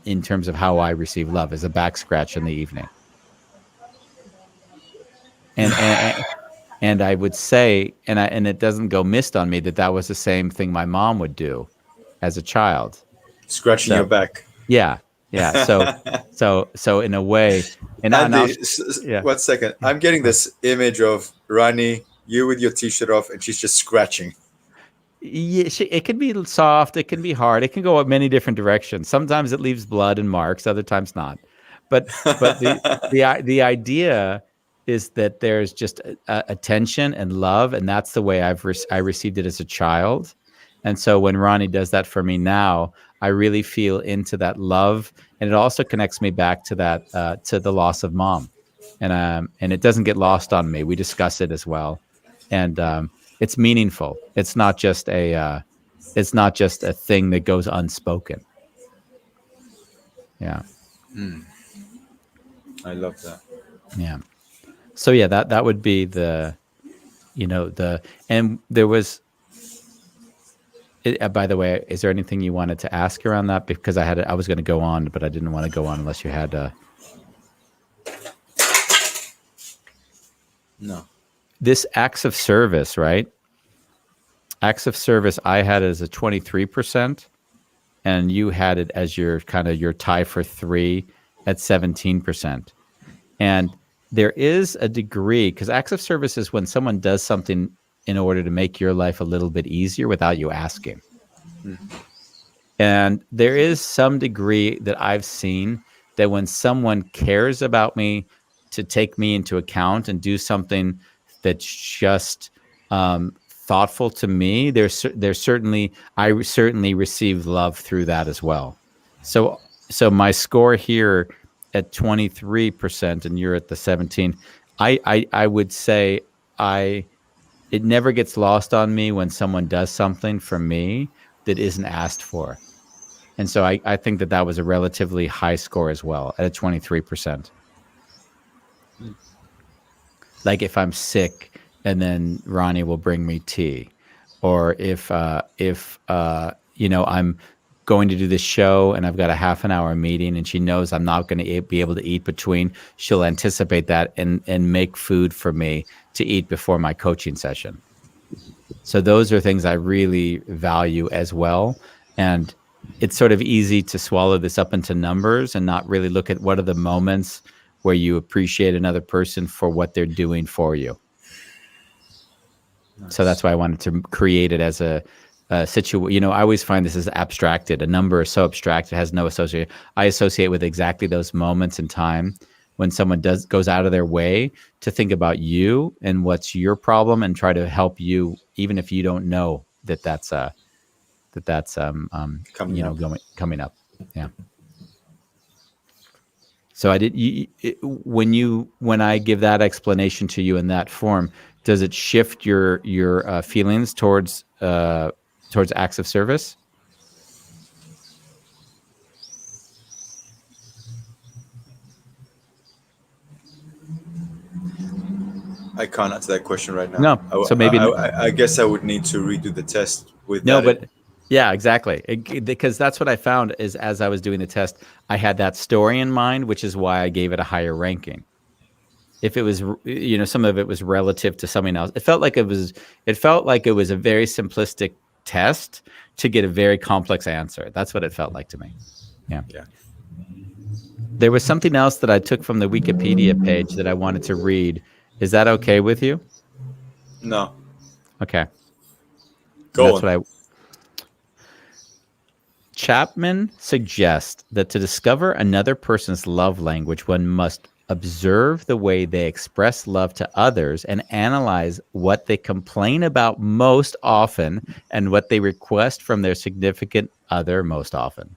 in terms of how I receive love, is a back scratch in the evening. And I would say, and it doesn't go missed on me that was the same thing my mom would do as a child. Scratching your back. Yeah. So in a way, and Andy, yeah. 1 second. I'm getting this image of Rani, you with your t-shirt off, and she's just scratching. Yeah, it can be soft, it can be hard, it can go many different directions. Sometimes it leaves blood and marks, other times not. But the idea is that there's just attention and love, and that's the way I received it as a child. And so when Ronnie does that for me now, I really feel into that love, and it also connects me back to that to the loss of mom, and it doesn't get lost on me. We discuss it as well, and it's meaningful. It's not just a thing that goes unspoken. Yeah. I love that. Yeah. So yeah, that would be and there was. By the way, is there anything you wanted to ask around that? Because I was going to go on, but I didn't want to go on unless you had. No. This acts of service, right? Acts of service, I had it as a 23%, and you had it as your tie for 3 at 17%. And there is a degree, because acts of service is when someone does something in order to make your life a little bit easier without you asking. Mm-hmm. And there is some degree that I've seen that when someone cares about me to take me into account and do something that's just thoughtful to me, I certainly receive love through that as well. So my score here at 23% and you're at the 17, I would say it never gets lost on me when someone does something for me that isn't asked for. And so I think that was a relatively high score as well, at a 23%. Like if I'm sick and then Ronnie will bring me tea, or if I'm going to do this show and I've got a half an hour meeting and she knows I'm not going to be able to eat between, she'll anticipate that and make food for me to eat before my coaching session. So those are things I really value as well. And it's sort of easy to swallow this up into numbers and not really look at what are the moments where you appreciate another person for what they're doing for you. Nice. So that's why I wanted to create it as a situation. I always find this is abstracted. A number is so abstract, it has no association. I associate with exactly those moments in time when someone goes out of their way to think about you and what's your problem and try to help you, even if you don't know that's Coming up. coming up. Yeah. So when I give that explanation to you in that form, does it shift your feelings towards acts of service? I can't answer that question right now. No. So maybe I guess I would need to redo the test with no, that. but yeah, exactly. Because that's what I found is as I was doing the test, I had that story in mind, which is why I gave it a higher ranking. If it was, some of it was relative to something else. It felt like it was a very simplistic test to get a very complex answer. That's what it felt like to me. Yeah. Yeah. There was something else that I took from the Wikipedia page that I wanted to read. Is that okay with you? No. Okay. Go That's on. what Chapman suggests that to discover another person's love language, one must observe the way they express love to others and analyze what they complain about most often and what they request from their significant other most often.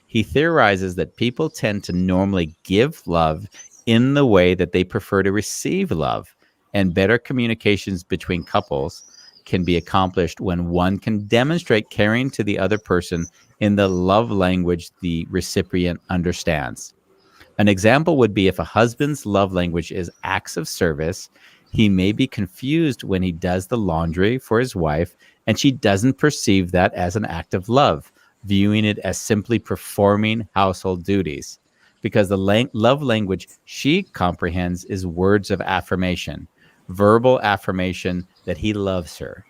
He theorizes that people tend to normally give love in the way that they prefer to receive love, and better communications between couples can be accomplished when one can demonstrate caring to the other person in the love language the recipient understands. An example would be if a husband's love language is acts of service, he may be confused when he does the laundry for his wife and she doesn't perceive that as an act of love, viewing it as simply performing household duties, because the love language she comprehends is words of affirmation, verbal affirmation that he loves her.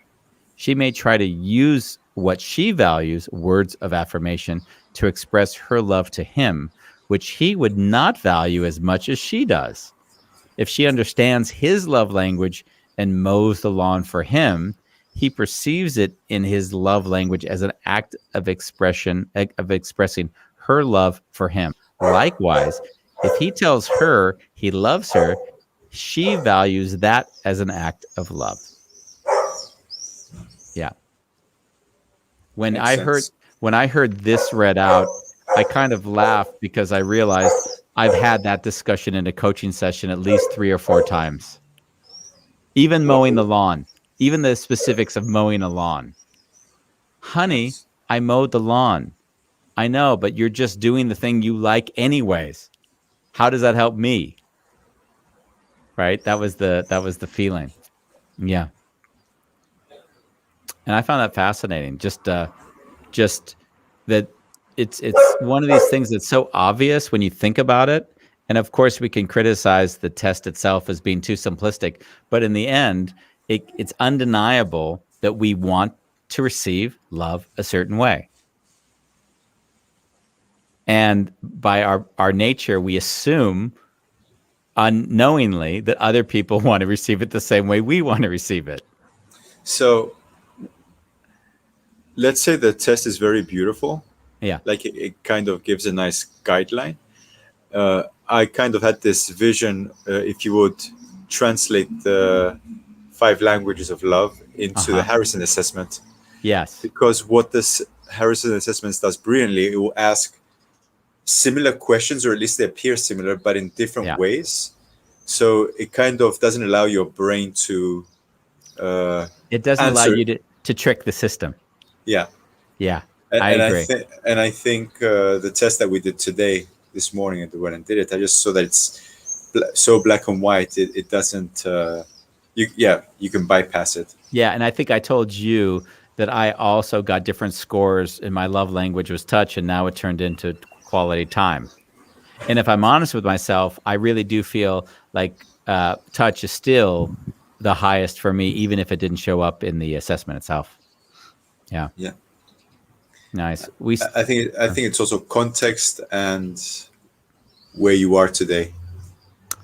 She may try to use what she values, words of affirmation, to express her love to him, which he would not value as much as she does. If she understands his love language and mows the lawn for him, he perceives it in his love language as an act of expressing her love for him. Likewise, if he tells her he loves her, she values that as an act of love. Yeah. When I heard this read out, I kind of laughed because I realized I've had that discussion in a coaching session at least 3 or 4 times. Even mowing the lawn, even the specifics of mowing a lawn. Honey, I mowed the lawn. I know, but you're just doing the thing you like anyways. How does that help me? Right? That was the feeling. Yeah. And I found that fascinating. Just that it's one of these things that's so obvious when you think about it. And of course, we can criticize the test itself as being too simplistic. But in the end, it's undeniable that we want to receive love a certain way. And by our nature, we assume unknowingly that other people want to receive it the same way we want to receive it. So let's say the test is very beautiful. Yeah. Like it kind of gives a nice guideline. I kind of had this vision, if you would translate the 5 languages of love into the Harrison assessment. Yes. Because what this Harrison assessment does brilliantly, it will ask similar questions, or at least they appear similar, but in different ways. So it kind of doesn't allow your brain to it doesn't allow you to trick the system. Yeah. Yeah. I agree. I think the test that we did this morning when I did it, I just saw that it's so black and white. It doesn't, you can bypass it. Yeah. And I think I told you that I also got different scores in my love language was touch, and now it turned into quality time. And if I'm honest with myself, I really do feel like touch is still the highest for me, even if it didn't show up in the assessment itself. Yeah. Yeah. Nice. I think it's also context and where you are today.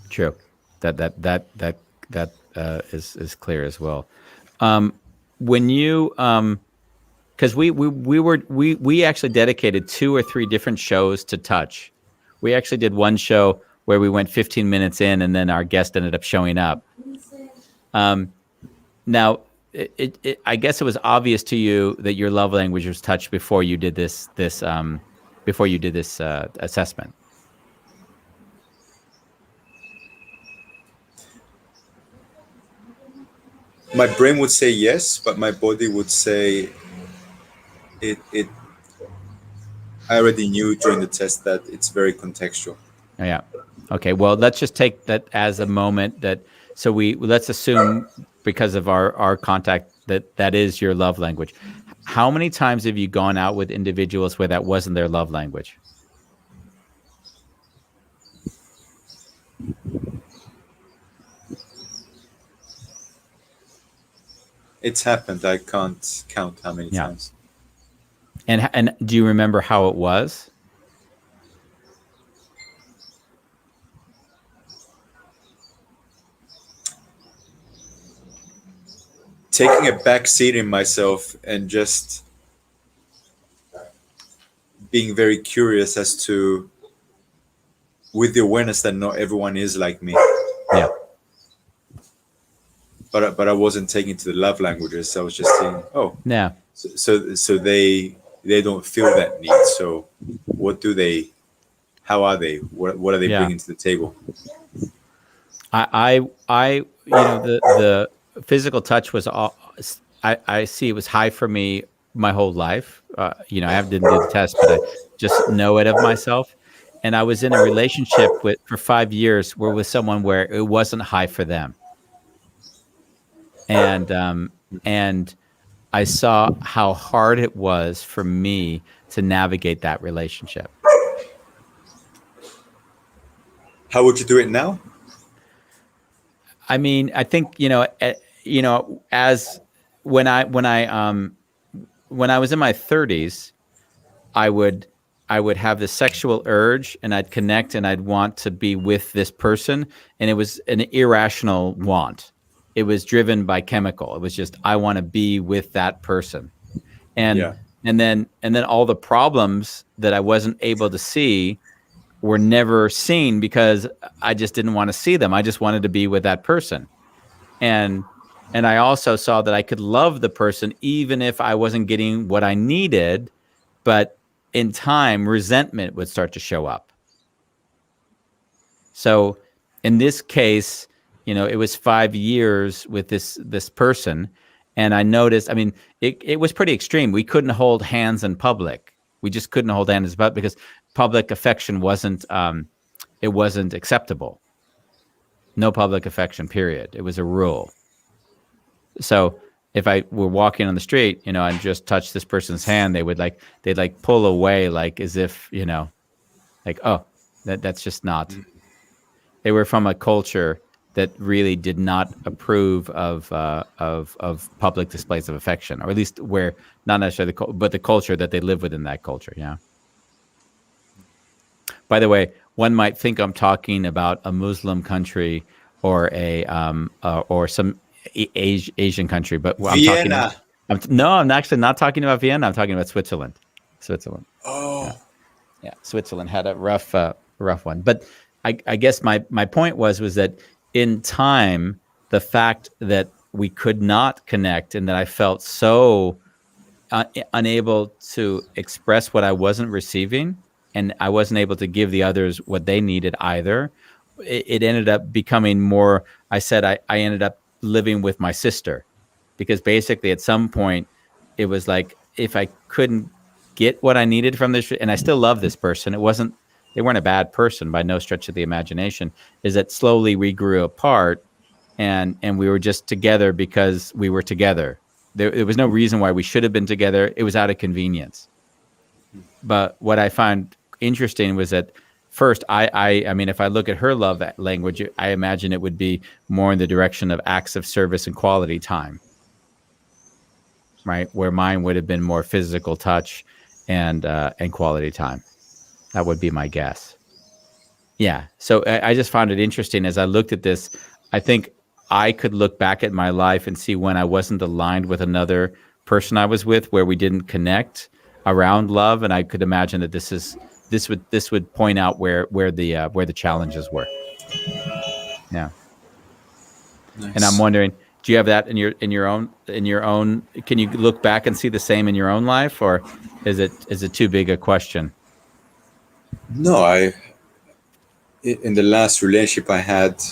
True. That is clear as well. When you because we actually dedicated 2 or 3 different shows to touch. We actually did one show where we went 15 minutes in and then our guest ended up showing up. Now, I guess it was obvious to you that your love language was touch before you did this assessment. My brain would say yes, but my body would say it. I already knew during the test that it's very contextual. Yeah. Okay. Well, let's just take that as a moment that. So let's assume, because of our contact, that is your love language. How many times have you gone out with individuals where that wasn't their love language? It's happened. I can't count how many times. And do you remember how it was? Taking a back seat in myself and just being very curious as to, with the awareness that not everyone is like me. Yeah. But I wasn't taking to the love languages. I was just saying, yeah. So they don't feel that need. So what do they? How are they? What are they bringing to the table? I the physical touch was I see it was high for me my whole life. I didn't do the test, but I just know it of myself. And I was in a relationship for 5 years with someone where it wasn't high for them. And I saw how hard it was for me to navigate that relationship. How would you do it now? I mean, I think as when I was in my 30s, I would have the sexual urge, and I'd connect, and I'd want to be with this person, and it was an irrational want. It was driven by chemical. It was just, I want to be with that person. And then all the problems that I wasn't able to see were never seen because I just didn't want to see them. I just wanted to be with that person. And I also saw that I could love the person even if I wasn't getting what I needed, but in time, resentment would start to show up. So in this case, it was 5 years with this person, and I noticed, I mean, it was pretty extreme. We couldn't hold hands in public. We just couldn't hold hands in public because public affection wasn't acceptable. No public affection, period. It was a rule. So if I were walking on the street, and just touch this person's hand, they'd pull away, like as if, that's just not. They were from a culture that really did not approve of public displays of affection, or at least where, not necessarily, but the culture that they live within that culture. Yeah. By the way, one might think I'm talking about a Muslim country or or some Asian country, but Vienna. I'm actually not talking about Vienna. I'm talking about Switzerland. Oh. Yeah. Switzerland had a rough one, but I guess my point was that in time, the fact that we could not connect and that I felt so unable to express what I wasn't receiving, and I wasn't able to give the others what they needed either, it ended up becoming more, I said I ended up living with my sister, because basically at some point it was like, if I couldn't get what I needed from this, and I still love this person, they weren't a bad person by no stretch of the imagination, is that slowly we grew apart, and we were just together because we were together. There was no reason why we should have been together. It was out of convenience. But what I found interesting was that first, I mean, if I look at her love language, I imagine it would be more in the direction of acts of service and quality time, right? Where mine would have been more physical touch and quality time. That would be my guess. Yeah. So I just found it interesting as I looked at this. I think I could look back at my life and see when I wasn't aligned with another person I was with, where we didn't connect. around love, and I could imagine that this would point out where the challenges were. Yeah. Nice. And I'm wondering, do you have that in your own? Can you look back and see the same in your own life, or is it too big a question? No, in the last relationship I had,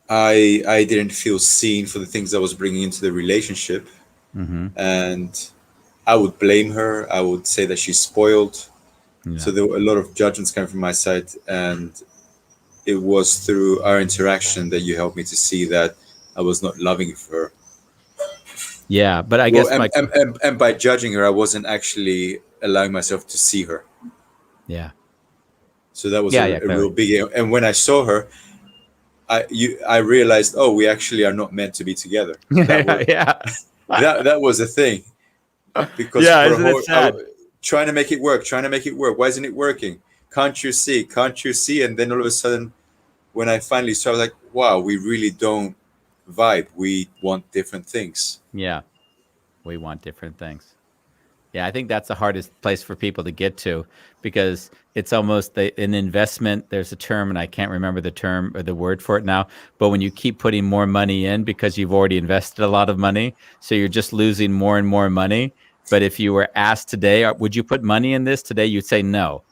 I didn't feel seen for the things I was bringing into the relationship, and I would blame her. I would say that she's spoiled. Yeah. So there were a lot of judgments coming from my side, and it was through our interaction that you helped me to see that I was not loving her. Yeah, but I guess and by judging her, I wasn't actually allowing myself to see her. Yeah. So that was a real big. And when I saw her, I realized, oh, we actually are not meant to be together. That was a thing. Because isn't it sad? Trying to make it work. Why isn't it working? Can't you see? And then all of a sudden, when I finally saw, I was like, wow, we really don't vibe. We want different things. Yeah, we want different things. Yeah, I think that's the hardest place for people to get to, because it's almost an investment. There's a term, and I can't remember the term or the word for it now, but when you keep putting more money in because you've already invested a lot of money, so you're just losing more and more money. But if you were asked today, would you put money in this today? You'd say no,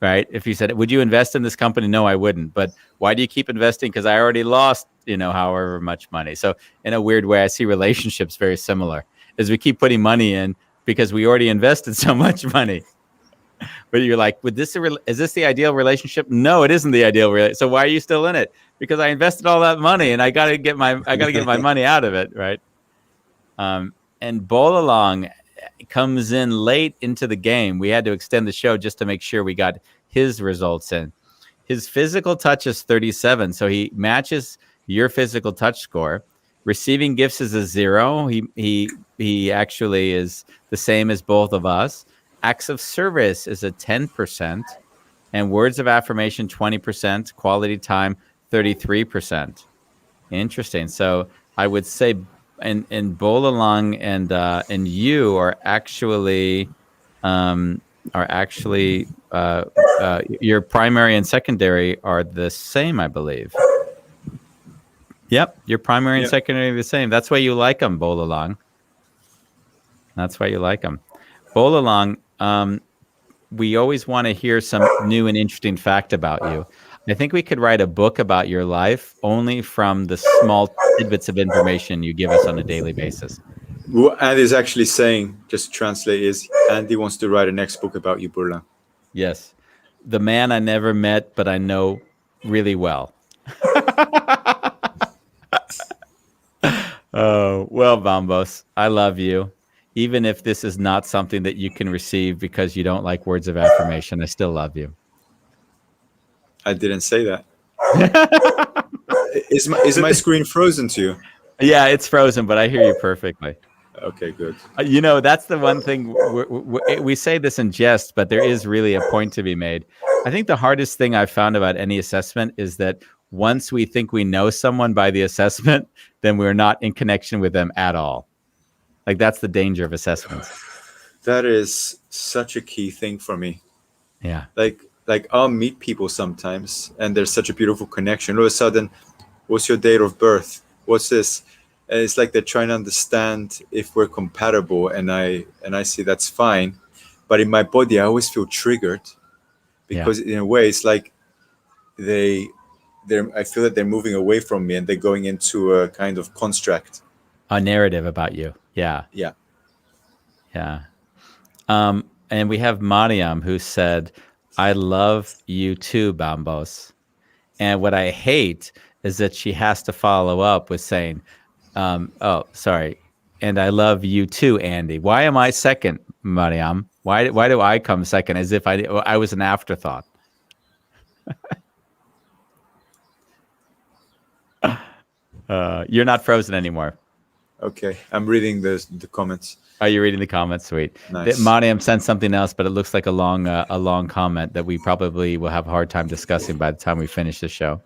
right? If you said, would you invest in this company? No, I wouldn't. But why do you keep investing? Because I already lost, however much money. So in a weird way, I see relationships very similar. As we keep putting money in, because we already invested so much money. But you're like, is this the ideal relationship? No, it isn't the ideal relationship. So why are you still in it? Because I invested all that money, and I got to get my money out of it, right? And Bolalong comes in late into the game. We had to extend the show just to make sure we got his results in. His physical touch is 37, so he matches your physical touch score. Receiving gifts is a 0. He actually is the same as both of us. Acts of service is a 10%, and words of affirmation 20%. Quality time 33%. Interesting. So I would say, and Bolalong and you are actually your primary and secondary are the same, I believe. Yep, your primary and secondary are the same. That's why you like them, Bolalong. That's why you like them. Bolalong, we always want to hear some new and interesting fact about you. I think we could write a book about your life only from the small tidbits of information you give us on a daily basis. What Andy's actually saying, just to translate, is Andy wants to write a next book about you, Bolalong. Yes. The man I never met, but I know really well. Oh, well, Bambos, I love you. Even if this is not something that you can receive because you don't like words of affirmation, I still love you. I didn't say that. Is my screen frozen to you? Yeah, it's frozen, but I hear you perfectly. Okay, good. That's the one thing we say this in jest, but there is really a point to be made. I think the hardest thing I've found about any assessment is that once we think we know someone by the assessment, then we're not in connection with them at all. Like, that's the danger of assessments. That is such a key thing for me. Yeah. Like I'll meet people sometimes, and there's such a beautiful connection. All of a sudden, what's your date of birth? What's this? And it's like they're trying to understand if we're compatible, and I see that's fine. But in my body, I always feel triggered because in a way, it's like I feel that they're moving away from me, and they're going into a kind of construct. A narrative about you. Yeah. Yeah. Yeah. And we have Mariam, who said, I love you too, Bambos. And what I hate is that she has to follow up with saying, oh, sorry. And I love you too, Andy. Why am I second, Mariam? Why do I come second, as if I was an afterthought? You're not frozen anymore. Okay, I'm reading the comments. Are you reading the comments? Sweet. Nice. Mariam sent something else, but it looks like a long comment that we probably will have a hard time discussing by the time we finish the show.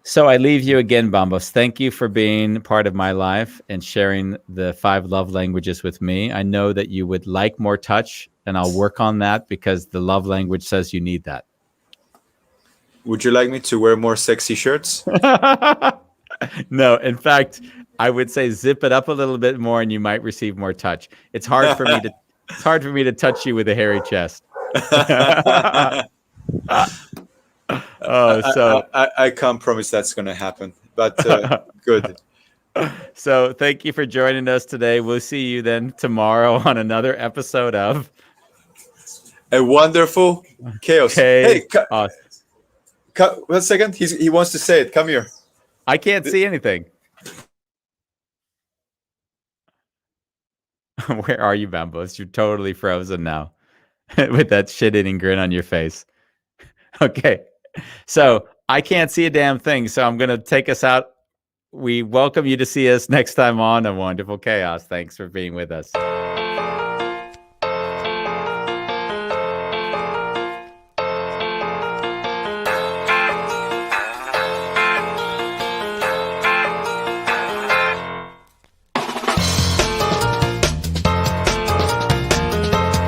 So I leave you again, Bambos. Thank you for being part of my life and sharing the 5 love languages with me. I know that you would like more touch, and I'll work on that because the love language says you need that. Would you like me to wear more sexy shirts? No, in fact, I would say zip it up a little bit more and you might receive more touch. It's hard for me to touch you with a hairy chest. I can't promise that's going to happen, but good. So thank you for joining us today. We'll see you then tomorrow on another episode of A Wonderful Chaos. Hey, 1 second. He wants to say it. Come here. I can't see anything. Where are you, Bambos? You're totally frozen now with that shit-eating grin on your face. Okay. So I can't see a damn thing. So I'm going to take us out. We welcome you to see us next time on A Wonderful Chaos. Thanks for being with us.